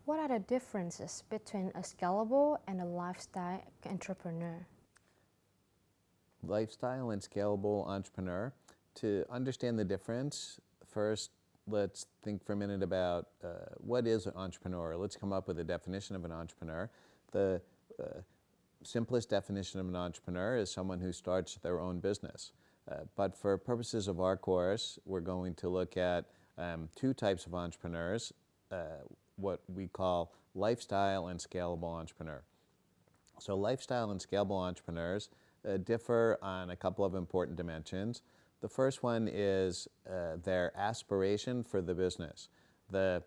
What are the differences between a scalable and a lifestyle entrepreneur? Lifestyle and scalable entrepreneur. To understand the difference, first let's think for a minute about what is an entrepreneur. Let's come up with a definition of an entrepreneur. The simplest definition of an entrepreneur is someone who starts their own business. But for purposes of our course, we're going to look at two types of entrepreneurs, what we call lifestyle and scalable entrepreneur. So lifestyle and scalable entrepreneurs differ on a couple of important dimensions. The first one is their aspiration for the business. The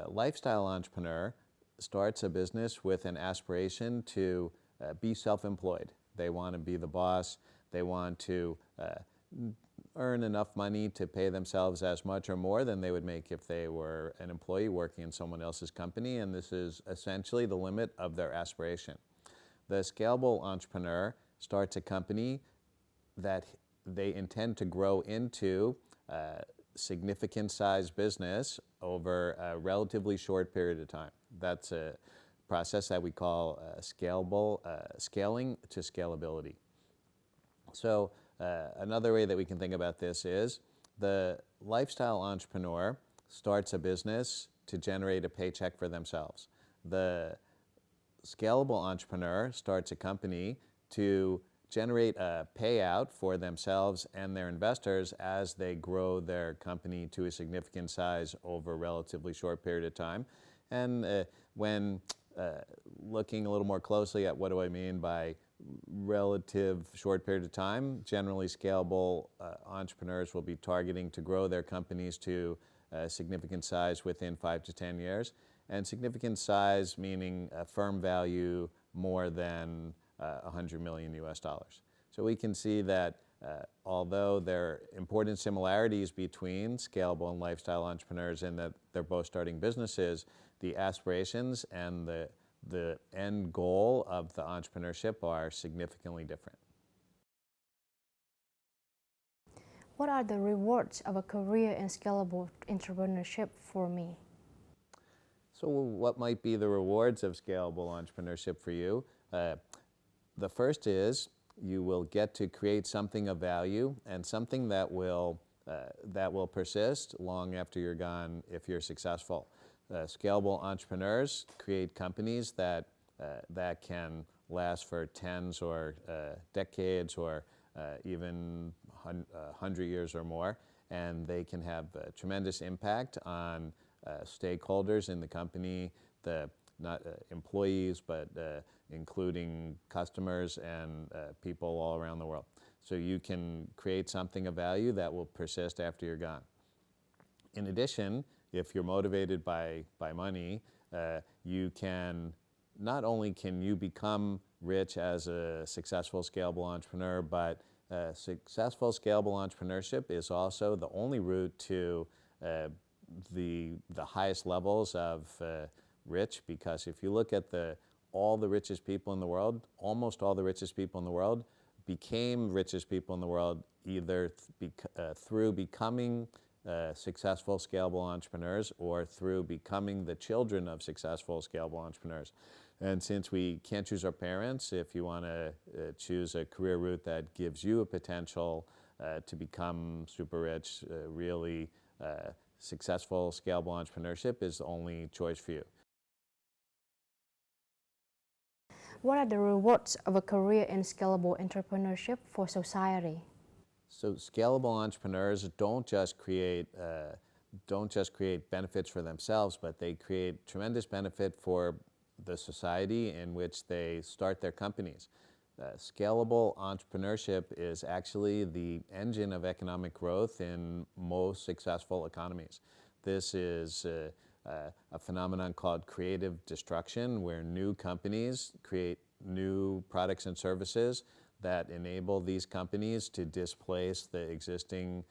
lifestyle entrepreneur starts a business with an aspiration to be self-employed. They want to be the boss. They want to earn enough money to pay themselves as much or more than they would make if they were an employee working in someone else's company, and this is essentially the limit of their aspiration. The scalable entrepreneur starts a company that they intend to grow into a significant size business over a relatively short period of time. That's a process that we call scaling to scalability. So another way that we can think about this is the lifestyle entrepreneur starts a business to generate a paycheck for themselves. The scalable entrepreneur starts a company to generate a payout for themselves and their investors as they grow their company to a significant size over a relatively short period of time. And when looking a little more closely at what do I mean by relative short period of time, generally scalable entrepreneurs will be targeting to grow their companies to a significant size within 5 to 10 years. And significant size meaning a firm value more than 100 million US dollars. So we can see that although there are important similarities between scalable and lifestyle entrepreneurs in that they're both starting businesses, the aspirations and the end goal of the entrepreneurship are significantly different. What are the rewards of a career in scalable entrepreneurship for me? So what might be the rewards of scalable entrepreneurship for you? The first is you will get to create something of value and something that will persist long after you're gone if you're successful. Scalable entrepreneurs create companies that can last for tens or decades or even 100 years or more, and they can have a tremendous impact on stakeholders in the company, not employees, but including customers and people all around the world. So you can create something of value that will persist after you're gone. In addition, if you're motivated by money, you can not only can you become rich as a successful scalable entrepreneur, but successful scalable entrepreneurship is also the only route to the highest levels of rich, because if you look at all the richest people in the world, almost all the richest people in the world became richest people in the world either through becoming successful scalable entrepreneurs or through becoming the children of successful scalable entrepreneurs. And since we can't choose our parents, if you want to choose a career route that gives you a potential to become super rich, really successful scalable entrepreneurship is the only choice for you. What are the rewards of a career in scalable entrepreneurship for society? So scalable entrepreneurs don't just create benefits for themselves, but they create tremendous benefit for the society in which they start their companies. Scalable entrepreneurship is actually the engine of economic growth in most successful economies. This is a phenomenon called creative destruction, where new companies create new products and services that enable these companies to displace the existing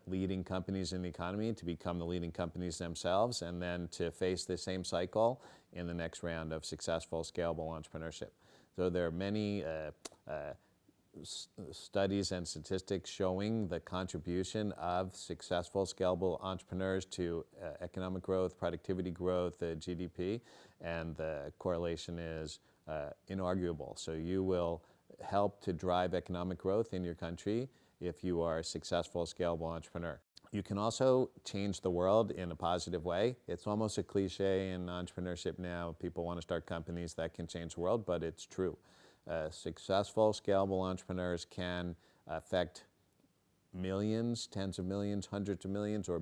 leading companies in the economy to become the leading companies themselves, and then to face the same cycle in the next round of successful scalable entrepreneurship. So there are many studies and statistics showing the contribution of successful, scalable entrepreneurs to economic growth, productivity growth, GDP, and the correlation is inarguable. So you will help to drive economic growth in your country if you are a successful, scalable entrepreneur. You can also change the world in a positive way. It's almost a cliche in entrepreneurship now. People want to start companies that can change the world, but it's true. Successful, scalable entrepreneurs can affect millions, tens of millions, hundreds of millions, or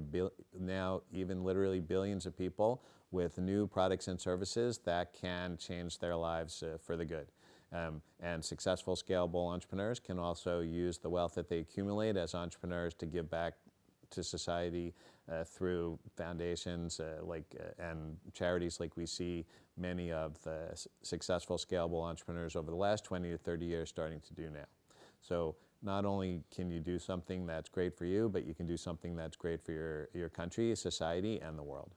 now even literally billions of people with new products and services that can change their lives for the good. And successful, scalable entrepreneurs can also use the wealth that they accumulate as entrepreneurs to give back to society through foundations and charities like we see many of the successful, scalable entrepreneurs over the last 20 to 30 years starting to do now. So not only can you do something that's great for you, but you can do something that's great for your country, society, and the world.